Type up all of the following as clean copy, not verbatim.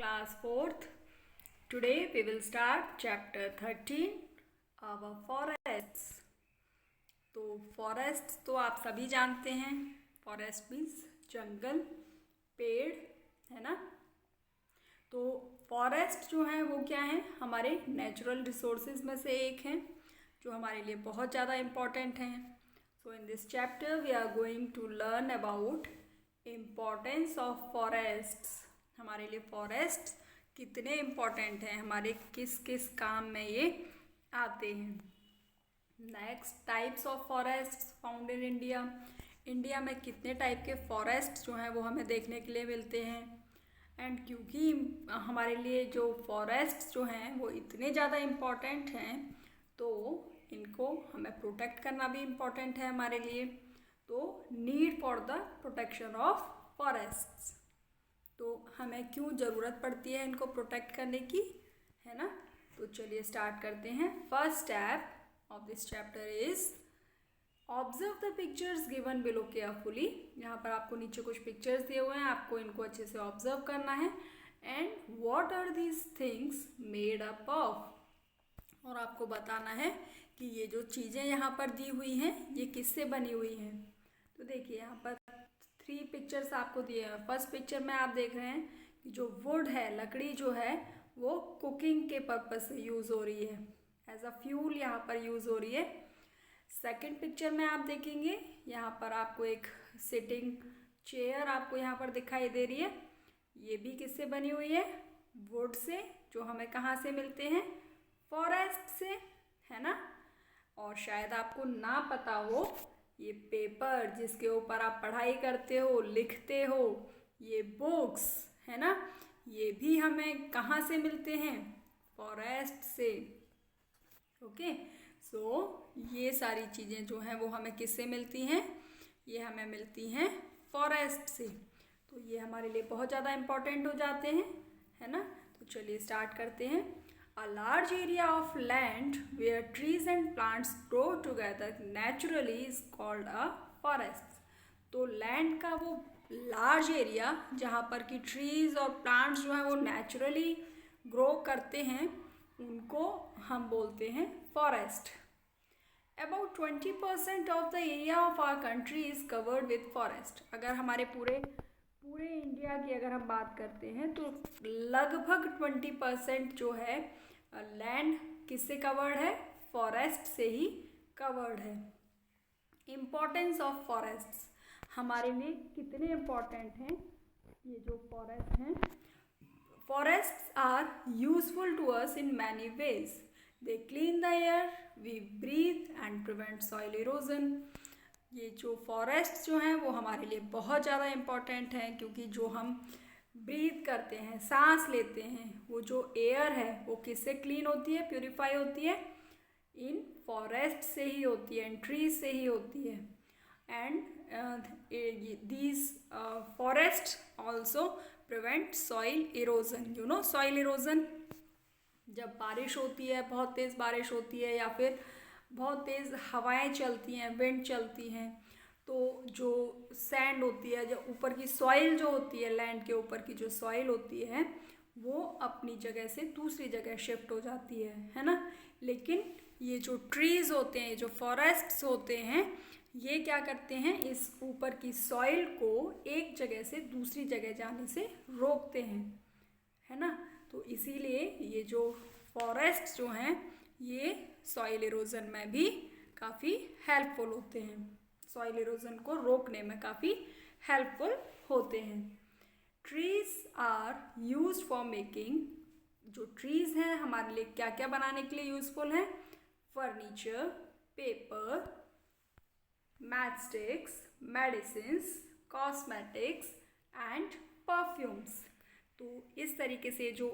class 4th. Today we will start chapter 13, our forests. तो forest तो आप सभी जानते हैं. फॉरेस्ट मीन्स जंगल, पेड़, है ना. तो फॉरेस्ट जो है वो क्या है, हमारे नेचुरल रिसोर्सेज में से एक हैं जो हमारे लिए बहुत ज़्यादा इम्पॉर्टेंट हैं. So in this chapter we are going to learn about importance of forests. हमारे लिए फॉरेस्ट कितने इम्पॉर्टेंट हैं, हमारे किस किस काम में ये आते हैं. Next, types of forest found in India. India में कितने टाइप के फॉरेस्ट जो हैं वो हमें देखने के लिए मिलते हैं. एंड क्योंकि हमारे लिए जो फॉरेस्ट जो हैं वो इतने ज़्यादा इम्पॉर्टेंट हैं तो इनको हमें प्रोटेक्ट करना भी इम्पॉर्टेंट है हमारे लिए. तो need for the protection of forests. तो हमें क्यों ज़रूरत पड़ती है इनको प्रोटेक्ट करने की, है ना. तो चलिए स्टार्ट करते हैं. First step of this chapter is observe the pictures given below carefully. यहाँ पर आपको नीचे कुछ पिक्चर्स दिए हुए हैं, आपको इनको अच्छे से ऑब्जर्व करना है. And what are these things made up of. और आपको बताना है कि ये जो चीज़ें यहाँ पर दी हुई हैं ये किससे बनी हुई हैं. तो देखिए यहाँ पर 3 पिक्चर्स आपको दिए हैं. फर्स्ट पिक्चर में आप देख रहे हैं कि जो वुड है, लकड़ी जो है वो कुकिंग के पर्पज से यूज़ हो रही है, एज अ फ्यूल यहाँ पर यूज़ हो रही है. सेकंड पिक्चर में आप देखेंगे यहाँ पर आपको एक सिटिंग चेयर आपको यहाँ पर दिखाई दे रही है. ये भी किससे बनी हुई है, वुड से, जो हमें कहाँ से मिलते हैं, फॉरेस्ट से, है ना. और शायद आपको ना पता हो, ये पेपर जिसके ऊपर आप पढ़ाई करते हो, लिखते हो, ये बुक्स, है ना, ये भी हमें कहाँ से मिलते हैं, फॉरेस्ट से. ओके. सो ये सारी चीज़ें जो हैं वो हमें किससे मिलती हैं, ये हमें मिलती हैं फॉरेस्ट से. तो ये हमारे लिए बहुत ज़्यादा इम्पॉर्टेंट हो जाते हैं, है ना. तो चलिए स्टार्ट करते हैं. A large area of land where trees and plants grow together naturally is called a forest. तो लैंड का वो लार्ज एरिया जहाँ पर कि ट्रीज और प्लांट्स जो हैं वो नेचुरली ग्रो करते हैं उनको हम बोलते हैं forest. About 20% of the area of our country is covered with forest. अगर हमारे पूरे इंडिया की अगर हम बात करते हैं तो लगभग 20% जो है लैंड किससे कवर्ड है, फॉरेस्ट से ही कवर्ड है. इम्पोर्टेंस ऑफ फॉरेस्ट्स हमारे लिए कितने इम्पोर्टेंट हैं ये जो फॉरेस्ट हैं. Forests are useful to us in many ways. They clean the air we breathe and prevent soil erosion. ये जो फॉरेस्ट जो हैं वो हमारे लिए बहुत ज़्यादा इम्पॉर्टेंट हैं क्योंकि जो हम ब्रीथ करते हैं, सांस लेते हैं, वो जो एयर है वो किससे क्लीन होती है, प्यूरिफाई होती है, इन फॉरेस्ट से ही होती है, इन ट्रीज से ही होती है. And these forest also prevent soil erosion. You know soil erosion, जब बारिश होती है, बहुत तेज़ बारिश होती है या फिर बहुत तेज़ हवाएं चलती हैं, विंड चलती हैं, तो जो सैंड होती है, जो ऊपर की सॉइल जो होती है, लैंड के ऊपर की जो सॉइल होती है वो अपनी जगह से दूसरी जगह शिफ्ट हो जाती है ना. लेकिन ये जो ट्रीज़ होते हैं, जो फॉरेस्ट्स होते हैं, ये क्या करते हैं, इस ऊपर की सॉइल को एक जगह से दूसरी जगह जाने से रोकते हैं, है ना. तो इसीलिए ये जो फॉरेस्ट जो हैं ये सॉइल इरोजन में भी काफ़ी हेल्पफुल होते हैं, सॉइल इरोजन को रोकने में काफ़ी हेल्पफुल होते हैं. Trees are used for making. जो ट्रीज हैं हमारे लिए क्या क्या बनाने के लिए यूज़फुल हैं, furniture, paper, matchsticks, medicines, cosmetics and perfumes. तो इस तरीके से जो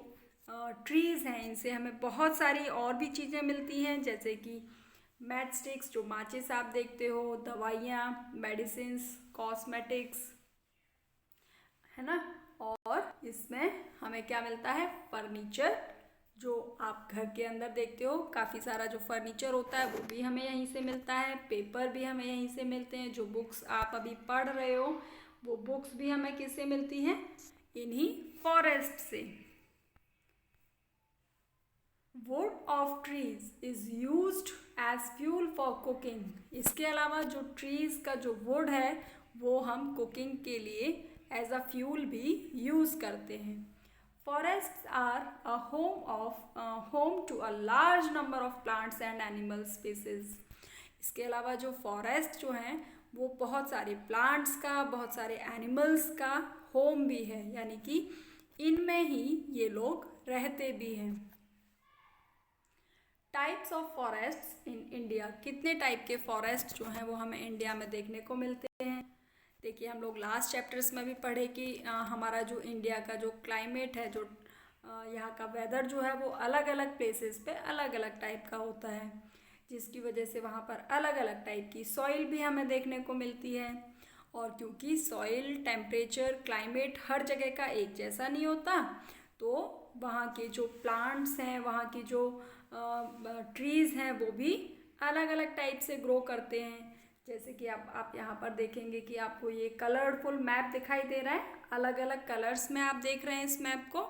ट्रीज़ हैं इनसे हमें बहुत सारी और भी चीज़ें मिलती हैं, जैसे कि मैचस्टिक्स जो माचिस आप देखते हो, दवाइयाँ, मेडिसिन्स, कॉस्मेटिक्स, है ना. और इसमें हमें क्या मिलता है, फर्नीचर, जो आप घर के अंदर देखते हो, काफ़ी सारा जो फर्नीचर होता है वो भी हमें यहीं से मिलता है. पेपर भी हमें यहीं से मिलते हैं. जो बुक्स आप अभी पढ़ रहे हो वो बुक्स भी हमें किससे मिलती हैं, इन्हीं फॉरेस्ट से. Wood of trees is used as fuel for cooking. इसके अलावा जो ट्रीज़ का जो वुड है वो हम कुकिंग के लिए एज अ फ्यूल भी यूज़ करते हैं। Forests are a home to a large number of plants and animal species. इसके अलावा जो फॉरेस्ट जो हैं वो बहुत सारे प्लांट्स का, बहुत सारे एनिमल्स का होम भी है, यानी कि इनमें ही ये लोग रहते भी हैं। Types of forest in India. कितने टाइप के फॉरेस्ट जो हैं वो हमें इंडिया में देखने को मिलते हैं। देखिए, हम लोग लास्ट चैप्टर्स में भी पढ़े कि हमारा जो इंडिया का जो क्लाइमेट है, जो यहाँ का वेदर जो है वो अलग अलग प्लेसेस पे अलग अलग टाइप का होता है, जिसकी वजह से वहाँ पर अलग अलग टाइप की सॉइल भी हमें देखने को मिलती है। और क्योंकि सॉइल, टेम्परेचर, क्लाइमेट हर जगह का एक जैसा नहीं होता, तो वहाँ के जो प्लांट्स हैं, वहाँ की जो ट्रीज़ हैं वो भी अलग अलग टाइप से ग्रो करते हैं। जैसे कि आप यहाँ पर देखेंगे कि आपको ये कलरफुल मैप दिखाई दे रहा है, अलग अलग कलर्स में आप देख रहे हैं इस मैप को।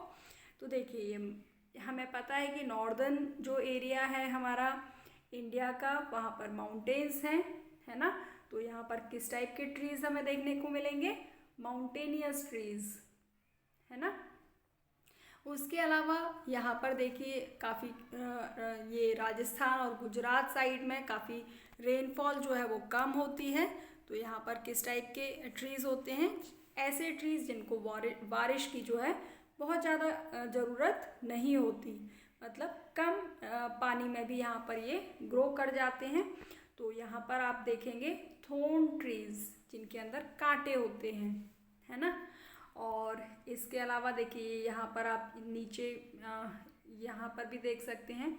तो देखिए, ये हमें पता है कि नॉर्दर्न जो एरिया है हमारा इंडिया का, वहाँ पर माउंटेन्स हैं, है ना। तो यहाँ पर किस टाइप के ट्रीज़ हमें देखने को मिलेंगे? माउंटेनियस ट्रीज़, है ना। उसके अलावा यहाँ पर देखिए काफ़ी ये राजस्थान और गुजरात साइड में काफ़ी रेनफॉल जो है वो कम होती है। तो यहाँ पर किस टाइप के ट्रीज़ होते हैं? ऐसे ट्रीज़ जिनको बारिश की जो है बहुत ज़्यादा ज़रूरत नहीं होती, मतलब कम पानी में भी यहाँ पर ये ग्रो कर जाते हैं। तो यहाँ पर आप देखेंगे थोर्न ट्रीज़, जिनके अंदर कांटे होते हैं, है ना। और इसके अलावा देखिए यहाँ पर आप नीचे यहाँ पर भी देख सकते हैं,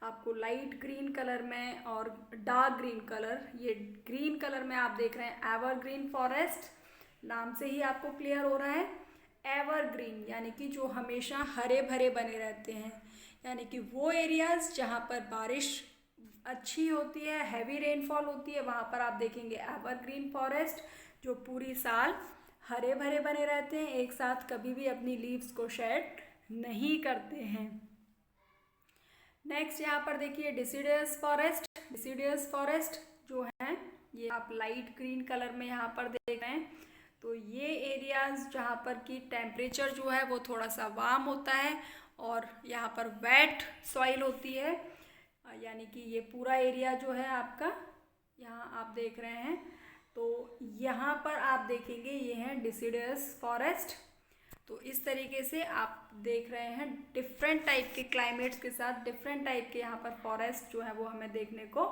आपको लाइट ग्रीन कलर में और डार्क ग्रीन कलर, ये ग्रीन कलर में आप देख रहे हैं एवरग्रीन फॉरेस्ट। नाम से ही आपको क्लियर हो रहा है, एवरग्रीन यानी कि जो हमेशा हरे भरे बने रहते हैं, यानी कि वो एरियाज़ जहाँ पर बारिश अच्छी होती है, हैवी रेनफॉल होती है, वहाँ पर आप देखेंगे एवरग्रीन फॉरेस्ट, जो पूरी साल हरे भरे बने रहते हैं, एक साथ कभी भी अपनी लीव्स को शेड नहीं करते हैं। नेक्स्ट यहाँ पर देखिए डिसिडियस फॉरेस्ट। डिसिडियस फॉरेस्ट जो है ये आप लाइट ग्रीन कलर में यहाँ पर देख रहे हैं। तो ये एरियाज़ जहाँ पर की टेम्परेचर जो है वो थोड़ा सा वार्म होता है और यहाँ पर वेट सॉइल होती है, यानी कि ये पूरा एरिया जो है आपका यहाँ आप देख रहे हैं। तो यहाँ पर आप देखेंगे ये हैं डिसिडियस फॉरेस्ट। तो इस तरीके से आप देख रहे हैं डिफरेंट टाइप के क्लाइमेट्स के साथ डिफरेंट टाइप के यहाँ पर फॉरेस्ट जो है वो हमें देखने को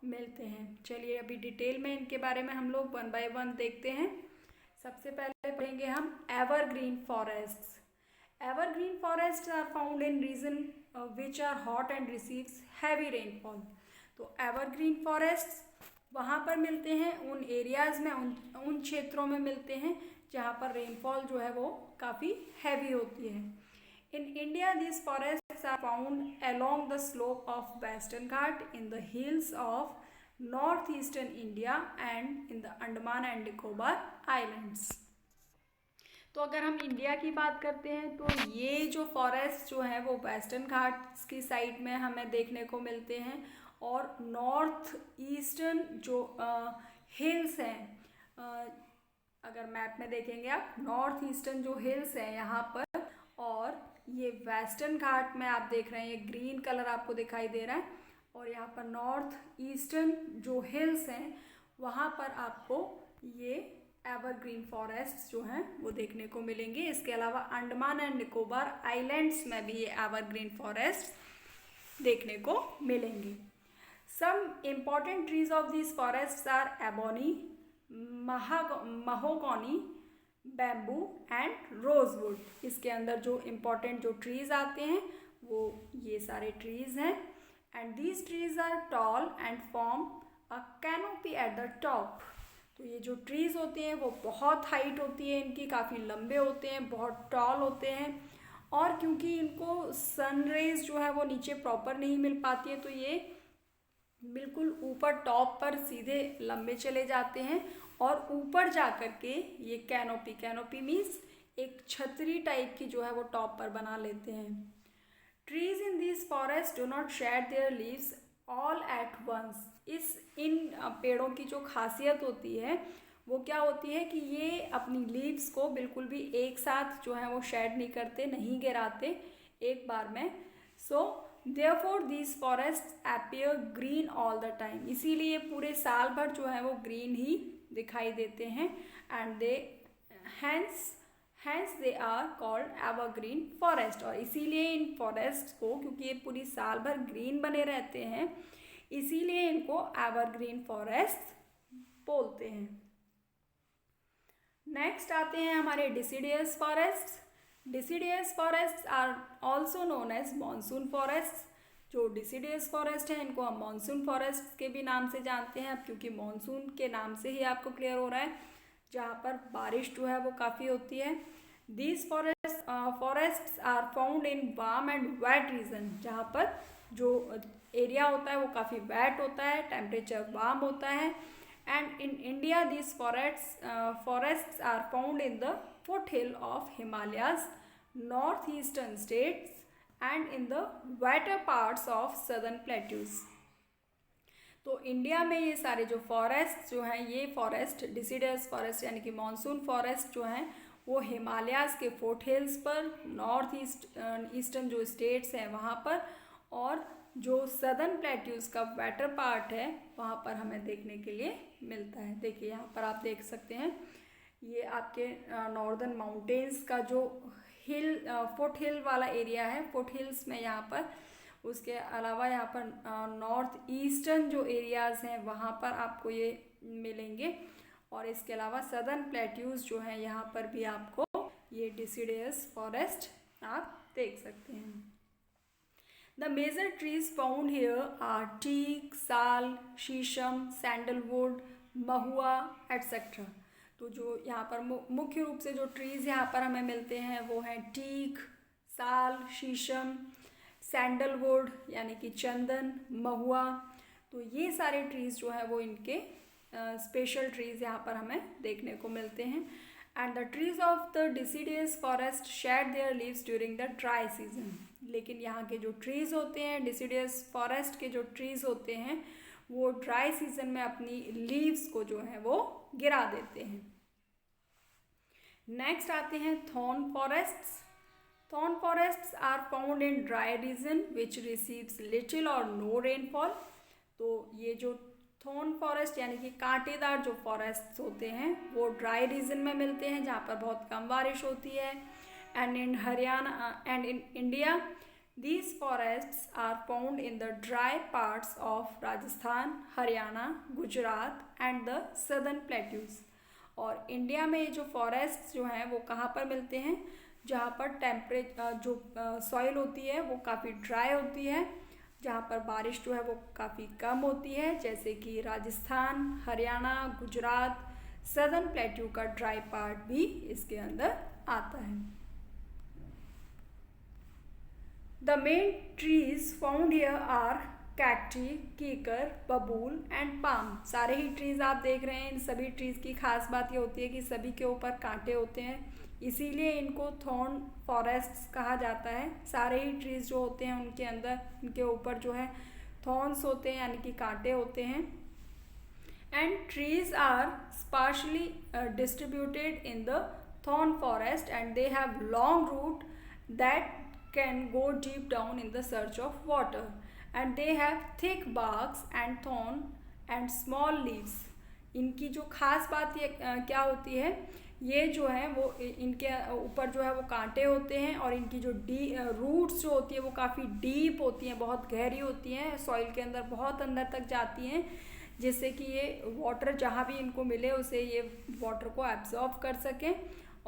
मिलते हैं। चलिए अभी डिटेल में इनके बारे में हम लोग वन बाय वन देखते हैं। सबसे पहले पढ़ेंगे हम evergreen forests. Evergreen forest are found in region which are hot and receives heavy rainfall. तो एवरग्रीन फॉरेस्ट्स वहाँ पर मिलते हैं, उन एरियाज़ में, उन क्षेत्रों में मिलते हैं जहाँ पर रेनफॉल जो है वो काफ़ी हैवी होती है। In India this forests are found along the slope of western ghat, in the hills of north eastern India and in the Andaman and Nicobar islands. तो अगर हम इंडिया की बात करते हैं तो ये जो फॉरेस्ट जो है वो वेस्टर्न घाट्स की साइड में हमें देखने को मिलते हैं और नॉर्थ ईस्टर्न जो हिल्स हैं, अगर मैप में देखेंगे आप, नॉर्थ ईस्टर्न जो हिल्स हैं यहाँ पर, और ये वेस्टर्न घाट में आप देख रहे हैं ये ग्रीन कलर आपको दिखाई दे रहा है, और यहाँ पर नॉर्थ ईस्टर्न जो हिल्स हैं वहाँ पर आपको ये एवरग्रीन फॉरेस्ट जो हैं वो देखने को मिलेंगे। इसके अलावा अंडमान एंड निकोबार आइलैंड्स में भी ये एवरग्रीन फॉरेस्ट देखने को मिलेंगे। Some important trees of these forests are ebony, mahogany, bamboo and rosewood. इसके अंदर जो important जो trees आते हैं वो ये सारे trees हैं, and these trees are tall and form a canopy at the top. तो ये जो trees होते हैं वो बहुत हाइट होती है इनकी, काफ़ी लंबे होते हैं, बहुत टॉल होते हैं, और क्योंकि इनको सन रेज जो है वो नीचे प्रॉपर नहीं मिल पाती है तो ये बिल्कुल ऊपर टॉप पर सीधे लंबे चले जाते हैं और ऊपर जा कर के ये कैनोपी मीन्स एक छतरी टाइप की जो है वो टॉप पर बना लेते हैं। Trees in this forest do not shed their leaves all at once. इन पेड़ों की जो खासियत होती है वो क्या होती है कि ये अपनी लीव्स को बिल्कुल भी एक साथ जो है वो शेड नहीं करते, नहीं गिराते एक बार में। So therefore these forest appear green all the time. इसीलिए पूरे साल भर जो है वो ग्रीन ही दिखाई देते हैं। And they hence they are called evergreen forest. और इसीलिए इन फॉरेस्ट को, क्योंकि ये पूरी साल भर ग्रीन बने रहते हैं, इसीलिए इनको एवरग्रीन फॉरेस्ट बोलते हैं। नेक्स्ट आते हैं हमारे deciduous forest. Deciduous forest are also known as monsoon forest. जो डिसिडियस फॉरेस्ट है इनको हम मॉनसून फॉरेस्ट के भी नाम से जानते हैं, अब क्योंकि मॉनसून के नाम से ही आपको क्लियर हो रहा है, जहाँ पर बारिश जो है वो काफ़ी होती है। These forest are found in warm and wet region. जहाँ पर जो एरिया होता है वो काफ़ी वेट होता है, टेम्परेचर वार्म होता है। And in India, these forests are found in the foothill of Himalayas, northeastern states, and in the wetter parts of southern plateaus. तो इंडिया में ये सारे जो फॉरेस्ट जो हैं, ये फॉरेस्ट डिसिडियस फॉरेस्ट यानी कि मॉनसून फॉरेस्ट जो हैं वो हिमालयाज़ के फुट हिल्स पर, नॉर्थ ईस्टर्न जो स्टेट्स हैं वहाँ पर, और जो सदर्न प्लेट्यूज का वेटर पार्ट है वहाँ पर हमें देखने के लिए मिलता है। देखिए यहाँ पर आप देख सकते हैं, ये आपके नॉर्दर्न माउंटेन्स का जो फुट हिल वाला एरिया है, फुट हिल्स में यहाँ पर। उसके अलावा यहाँ पर नॉर्थ ईस्टर्न जो एरियाज़ हैं वहाँ पर आपको ये मिलेंगे, और इसके अलावा सदर्न प्लेट्यूज जो हैं यहाँ पर भी आपको ये डिसिडियस फॉरेस्ट आप देख सकते हैं। The major trees found here are teak, sal, शीशम, सैंडलवुड, महुआ etc. तो जो यहाँ पर मुख्य रूप से जो ट्रीज़ यहाँ पर हमें मिलते हैं वो हैं टीक, साल, शीशम, सैंडलवुड यानी कि चंदन, महुआ। तो ये सारे ट्रीज़ जो है वो इनके स्पेशल ट्रीज़ यहाँ पर हमें देखने को मिलते हैं। And the trees of the deciduous forest shade their leaves during the dry season. लेकिन यहाँ के जो ट्रीज़ होते हैं, डिसिडियस फॉरेस्ट के जो ट्रीज़ होते हैं, वो ड्राई सीजन में अपनी लीव्स को जो है वो गिरा देते हैं। नेक्स्ट आते हैं thorn forests. Thorn forests are found in dry region which receives little और नो रेनफॉल। तो ये जो थॉर्न फॉरेस्ट यानी कि कांटेदार जो फॉरेस्ट होते हैं वो ड्राई रीजन में मिलते हैं, जहाँ पर बहुत कम बारिश होती है। And in Haryana and in India these forests are found in the dry parts of Rajasthan, Haryana, Gujarat and the southern plateaus. और इंडिया में ये जो फॉरेस्ट जो हैं वो कहाँ पर मिलते हैं, जहाँ पर जो सॉइल होती है वो काफ़ी ड्राई होती है, जहाँ पर बारिश जो है वो काफ़ी कम होती है, जैसे कि राजस्थान, हरियाणा, गुजरात, सदर्न प्लेट्यू का ड्राई पार्ट भी इसके अंदर आता है। The main trees found here are cacti, kikar, babul and palm. सारे ही ट्रीज आप देख रहे हैं, इन सभी ट्रीज की खास बात ये होती है कि सभी के ऊपर कांटे होते हैं, इसीलिए इनको थॉर्न फॉरेस्ट्स कहा जाता है। सारे ही ट्रीज जो होते हैं उनके अंदर, इनके ऊपर जो है थॉर्न्स होते हैं यानी कि कांटे होते हैं। And trees are sparsely distributed in the thorn forest and they have long root that can go deep down in the search of water and they have thick barks and thorn and small leaves. इनकी जो खास बात ये क्या होती है, ये जो है वो इनके ऊपर जो है वो कांटे होते हैं, और इनकी जो रूट्स जो होती है वो काफ़ी डीप होती हैं, बहुत गहरी होती हैं, सॉइल के अंदर बहुत अंदर तक जाती हैं, जिससे कि ये वाटर जहाँ भी इनको मिले उसे ये वाटर को एब्जॉर्ब कर सकें।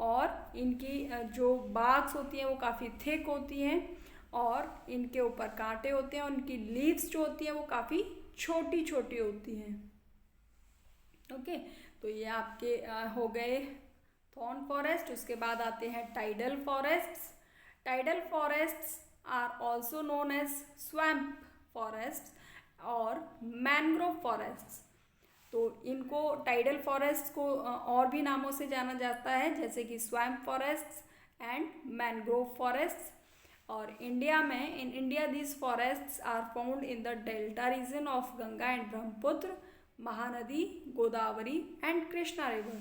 और इनकी जो बार्क्स होती हैं वो काफ़ी थिक होती हैं, और इनके ऊपर कांटे होते हैं, और इनकी लीव्स जो होती हैं वो काफ़ी छोटी छोटी होती हैं। ओके, तो ये आपके हो गए थॉर्न फॉरेस्ट। उसके बाद आते हैं tidal forests. Tidal forests are also known as swamp forest और मैनग्रोव फॉरेस्ट्स। तो इनको टाइडल फॉरेस्ट को और भी नामों से जाना जाता है, जैसे कि swamp forests and mangrove forests. और इंडिया में in India this forests are found in the delta region of Ganga and Brahmaputra, Mahanadi, Godavari and Krishna river.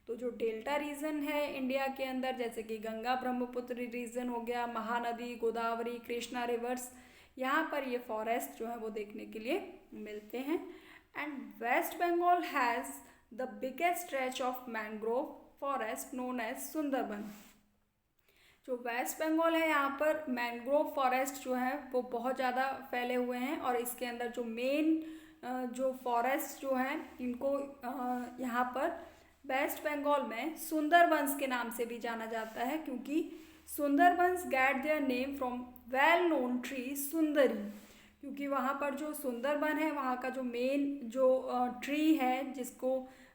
तो जो डेल्टा रीजन है इंडिया के अंदर, जैसे कि गंगा ब्रह्मपुत्र रीजन हो गया, महानदी, गोदावरी, कृष्णा रिवर्स, यहाँ पर ये फॉरेस्ट जो है वो देखने के लिए मिलते हैं। And West Bengal has the biggest stretch of mangrove forest known as Sundarban. जो वेस्ट बंगाल है यहाँ पर मैंग्रोव फॉरेस्ट जो है वो बहुत ज़्यादा फैले हुए हैं, और इसके अंदर जो मेन जो फॉरेस्ट जो हैं इनको यहाँ पर वेस्ट बंगाल में सुंदरबंस के नाम से भी जाना जाता है, क्योंकि Sundarbans get their name from well known tree sundari. क्योंकि वहाँ पर जो सुंदरबन है वहाँ का जो मेन जो ट्री है जिसको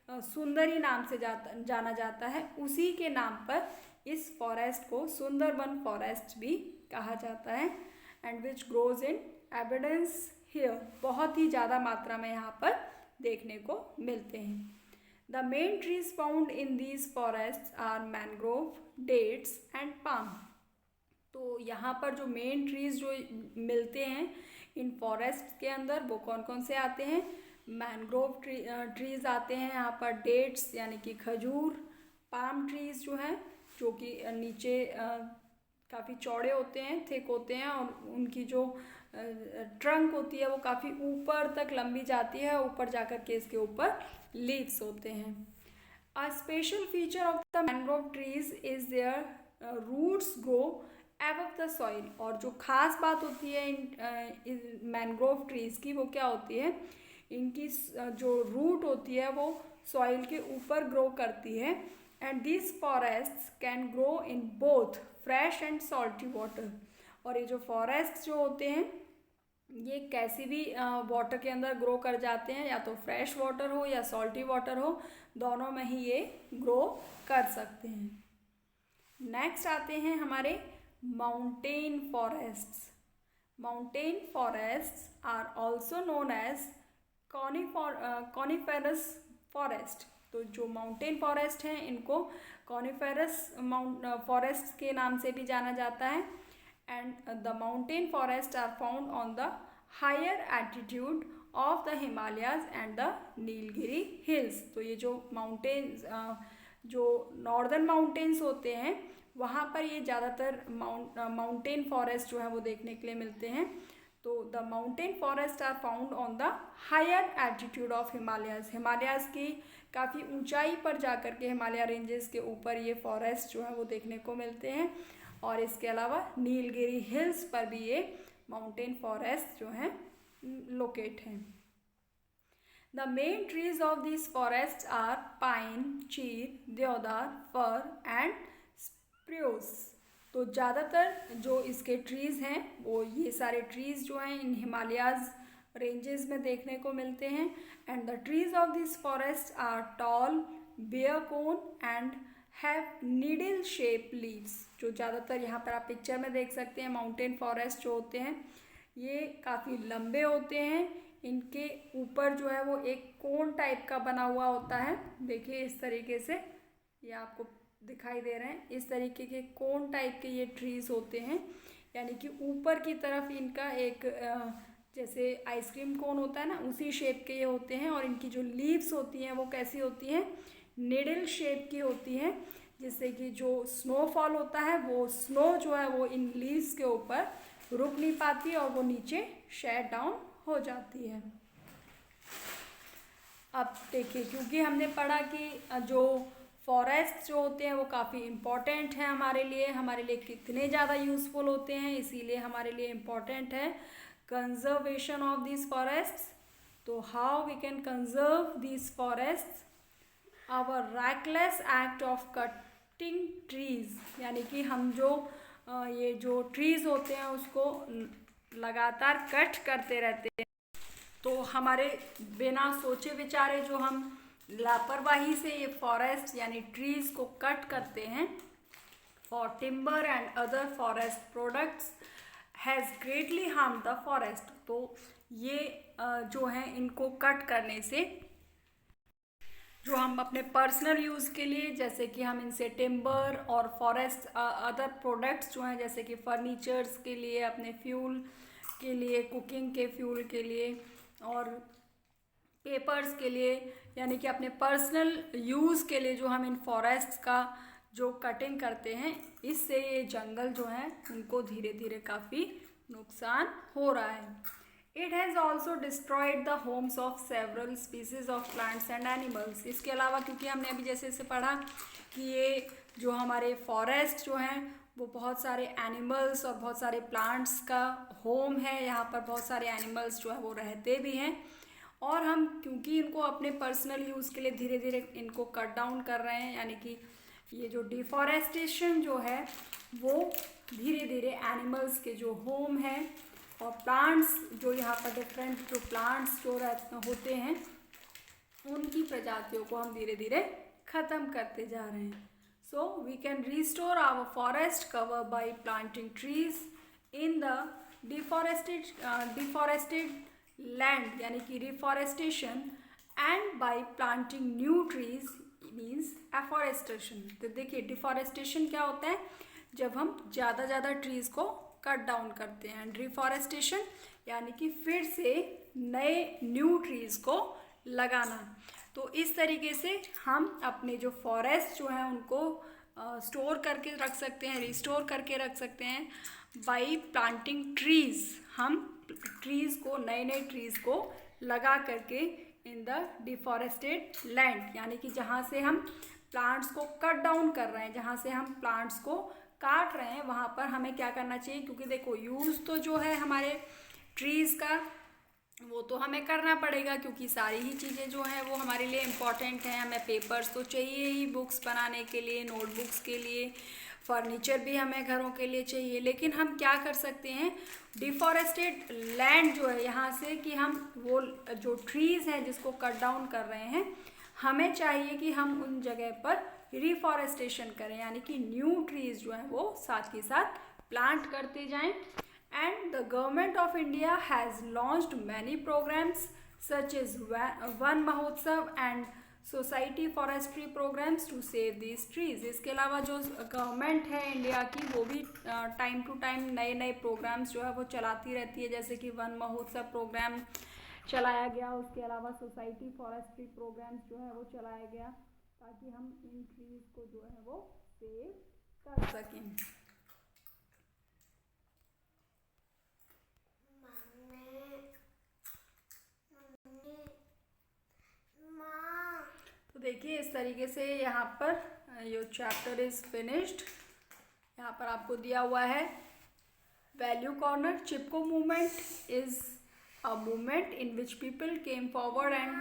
सुंदरी नाम से जाना जाता है, उसी के नाम पर इस फॉरेस्ट को सुंदरबन फॉरेस्ट भी कहा जाता है। And which grows in abundance here, बहुत ही ज़्यादा मात्रा में यहाँ पर देखने को मिलते हैं। The main trees found in these forest are mangrove, dates and palm. तो यहाँ पर जो मेन ट्रीज जो मिलते हैं इन फॉरेस्ट के अंदर वो कौन कौन से आते हैं? मैंग्रोव ट्रीज आते हैं यहाँ पर, डेट्स यानी कि खजूर, पाम ट्रीज जो हैं जो कि नीचे काफ़ी चौड़े होते हैं, थिक होते हैं, और उनकी जो ट्रंक होती है वो काफ़ी ऊपर तक लंबी जाती है, ऊपर जाकर के इसके ऊपर लीव्स होते हैं। A special feature of the mangrove trees is their roots grow above the soil. और जो खास बात होती है इन मैंग्रोव ट्रीज की वो क्या होती है, इनकी जो रूट होती है वो सॉइल के ऊपर ग्रो करती है। And this forest can grow in both fresh and salty water. और ये जो फॉरेस्ट जो होते हैं ये कैसी भी वाटर के अंदर ग्रो कर जाते हैं, या तो फ्रेश वाटर हो या सॉल्टी वाटर हो, दोनों में ही ये ग्रो कर सकते हैं। नेक्स्ट आते हैं हमारे mountain forests. Mountain forests are also known as coniferous forest. तो जो माउंटेन फॉरेस्ट हैं इनको कॉनिफेरस फॉरेस्ट के नाम से भी जाना जाता है। And the mountain forest are found on the higher altitude of the Himalayas and the Nilgiri hills. तो ये जो माउंटेन्स जो नॉर्दर्न माउंटेन्स होते हैं वहाँ पर ये ज़्यादातर माउंटेन फॉरेस्ट जो है वो देखने के लिए मिलते हैं। तो the mountain forest are found on the higher altitude of Himalayas. Himalayas की काफ़ी ऊंचाई पर जाकर के, हिमालय रेंजेस के ऊपर ये फॉरेस्ट जो है वो देखने को मिलते हैं। और इसके अलावा नीलगिरी हिल्स पर भी ये माउंटेन फॉरेस्ट जो हैं लोकेट हैं। The main trees of this forest are pine, chir, deodar, for and spruce. तो ज़्यादातर जो इसके ट्रीज़ हैं वो ये सारे ट्रीज़ जो हैं इन हिमालयाज रेंजेस में देखने को मिलते हैं। And the trees of this forest are tall, bear cone and have needle shape leaves. जो ज़्यादातर यहाँ पर आप पिक्चर में देख सकते हैं माउंटेन फॉरेस्ट जो होते हैं ये काफ़ी लंबे होते हैं, इनके ऊपर जो है वो एक कोन टाइप का बना हुआ होता है। देखिए इस तरीके से ये आपको दिखाई दे रहे हैं, इस तरीके के कोन टाइप के ये ट्रीज़ होते हैं, यानी कि ऊपर की तरफ इनका एक जैसे आइसक्रीम कोन होता है ना उसी शेप के ये होते हैं। और इनकी जो लीव्स होती हैं वो कैसी होती हैं, निडल शेप की होती हैं, जिससे कि जो स्नोफॉल होता है वो स्नो जो है वो इन लीव्स के ऊपर रुक नहीं पाती और वो नीचे शेड डाउन हो जाती है। अब देखिए क्योंकि हमने पढ़ा कि जो फॉरेस्ट जो होते हैं वो काफ़ी इम्पॉर्टेंट है हमारे लिए कितने ज़्यादा यूज़फुल होते हैं, इसीलिए हमारे लिए इम्पॉर्टेंट है कंजर्वेशन ऑफ दिस फॉरेस्ट। तो how we can conserve this forest? Our reckless act of cutting trees, यानी कि हम जो ये जो ट्रीज होते हैं उसको लगातार कट करते रहते हैं। तो हमारे बिना सोचे विचारे जो हम लापरवाही से ये फॉरेस्ट यानी ट्रीज को कट करते हैं for timber and other forest products has greatly harm the forest. तो ये जो है इनको कट करने से जो हम अपने पर्सनल यूज़ के लिए, जैसे कि हम इनसे टिम्बर और फॉरेस्ट अदर प्रोडक्ट्स जो हैं, जैसे कि फर्नीचर्स के लिए, अपने फ्यूल के लिए, कुकिंग के फ्यूल के लिए और पेपर्स के लिए, यानी कि अपने पर्सनल यूज़ के लिए जो हम इन फॉरेस्ट्स का जो कटिंग करते हैं, इससे ये जंगल जो है उनको धीरे धीरे काफ़ी नुकसान हो रहा है। It has also destroyed the homes of several species of plants and animals. इसके अलावा क्योंकि हमने अभी जैसे से पढ़ा कि ये जो हमारे फॉरेस्ट जो हैं वो बहुत सारे एनिमल्स और बहुत सारे प्लांट्स का होम है, यहाँ पर बहुत सारे एनिमल्स जो है वो रहते भी हैं, और हम क्योंकि इनको अपने पर्सनल यूज़ के लिए धीरे धीरे इनको कट डाउन कर रहे हैं, यानी कि ये जो डिफॉरेस्टेशन जो है वो धीरे धीरे एनिमल्स के जो होम है और प्लांट्स जो यहाँ पर डिफरेंट जो प्लांट्स जो होते हैं उनकी प्रजातियों को हम धीरे धीरे ख़त्म करते जा रहे हैं। So we can restore our forest cover by planting trees in the deforested land, यानी कि reforestation, and by planting new trees means afforestation. तो देखिए डिफॉरेस्टेशन क्या होता है, जब हम ज़्यादा ट्रीज़ को कट डाउन करते हैं, एंड रिफॉरेस्टेशन यानी कि फिर से नए न्यू ट्रीज़ को लगाना। तो इस तरीके से हम अपने जो फॉरेस्ट जो हैं उनको स्टोर करके रख सकते हैं, रिस्टोर करके रख सकते हैं बाय प्लांटिंग ट्रीज़। हम ट्रीज़ को, नए नए ट्रीज़ को लगा करके इन द डिफॉरेस्टेड लैंड, यानी कि जहाँ से हम प्लांट्स को कट डाउन कर रहे हैं, जहाँ से हम प्लांट्स को काट रहे हैं, वहाँ पर हमें क्या करना चाहिए, क्योंकि देखो यूज़ तो जो है हमारे ट्रीज़ का वो तो हमें करना पड़ेगा, क्योंकि सारी ही चीज़ें जो हैं वो हमारे लिए इम्पॉर्टेंट हैं। हमें पेपर्स तो चाहिए ही बुक्स बनाने के लिए, नोटबुक्स के लिए, फर्नीचर भी हमें घरों के लिए चाहिए। लेकिन हम क्या कर सकते हैं, डिफॉरेस्टेड लैंड जो है यहाँ से कि हम वो जो ट्रीज़ हैं जिसको कट डाउन कर रहे हैं, हमें चाहिए कि हम उन जगह पर रिफॉरेस्टेशन करें, यानी कि न्यू ट्रीज़ जो हैं वो साथ के साथ प्लांट करते जाएं। And the government of India has launched many programmes such as Van Mahotsav and society forestry programmes to save these trees. इसके अलावा जो गवर्नमेंट है इंडिया की वो भी टाइम टू टाइम नए नए प्रोग्राम्स जो है वो चलाती रहती है, जैसे कि वन महोत्सव प्रोग्राम चलाया गया, उसके अलावा सोसाइटी फॉरेस्ट्री प्रोग्राम्स जो है वो चलाया गया, ताकि हम इन ट्रीज़ को जो है वो सेव कर सकें। तो देखिए इस तरीके से यहाँ पर यो चैप्टर इज़ फिनिश्ड। यहाँ पर आपको दिया हुआ है value corner. Chipko movement is a movement in which people came forward and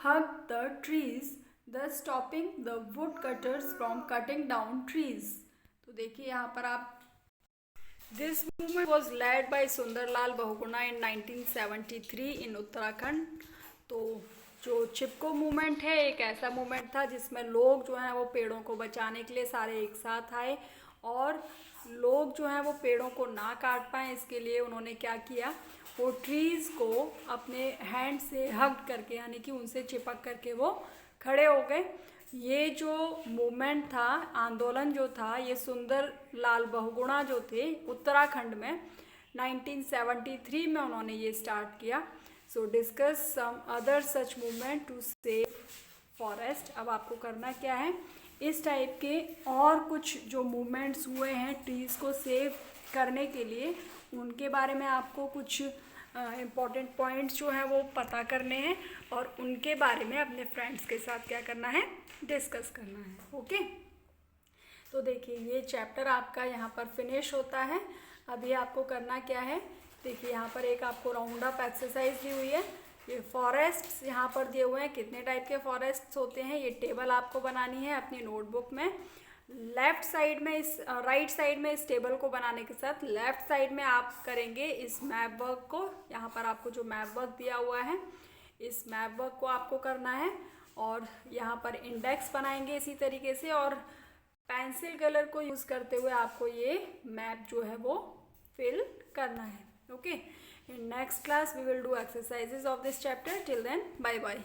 hugged the trees, thus stopping the woodcutters from cutting down trees. तो देखिए यहाँ पर आप This movement was led by Sundarlal Bahuguna in 1973 in Uttarakhand. तो जो चिपको movement है एक ऐसा मूवमेंट था जिसमें लोग जो हैं वो पेड़ों को बचाने के लिए सारे एक साथ आए, और लोग जो हैं वो पेड़ों को ना काट पाएँ इसके लिए उन्होंने क्या किया, वो ट्रीज़ को अपने हैंड से हग करके, यानी कि उनसे चिपक करके वो खड़े हो गए। ये जो मूवमेंट था, आंदोलन जो था, ये सुंदर लाल बहुगुणा जो थे उत्तराखंड में 1973 में उन्होंने ये स्टार्ट किया। So discuss some other such movement to save forest. अब आपको करना क्या है, इस टाइप के और कुछ जो मूवमेंट्स हुए हैं ट्रीज़ को सेव करने के लिए, उनके बारे में आपको कुछ इम्पॉर्टेंट पॉइंट्स जो हैं वो पता करने हैं, और उनके बारे में अपने फ्रेंड्स के साथ क्या करना है, डिस्कस करना है। ओके, तो देखिए ये चैप्टर आपका यहाँ पर फिनिश होता है। अभी आपको करना क्या है, देखिए यहाँ पर एक आपको राउंड अप एक्सरसाइज दी हुई है। ये फॉरेस्ट्स यहाँ पर दिए हुए हैं, कितने टाइप के फॉरेस्ट्स होते हैं, ये टेबल आपको बनानी है अपनी नोटबुक में। लेफ़्ट साइड में इस राइट साइड में इस टेबल को बनाने के साथ लेफ़्ट साइड में आप करेंगे इस मैप वर्क को। यहाँ पर आपको जो मैप वर्क दिया हुआ है इस मैप वर्क को आपको करना है, और यहाँ पर इंडेक्स बनाएंगे इसी तरीके से, और पेंसिल कलर को यूज़ करते हुए आपको ये मैप जो है वो फिल करना है। Okay, in next class we will do exercises of this chapter. Till then bye bye.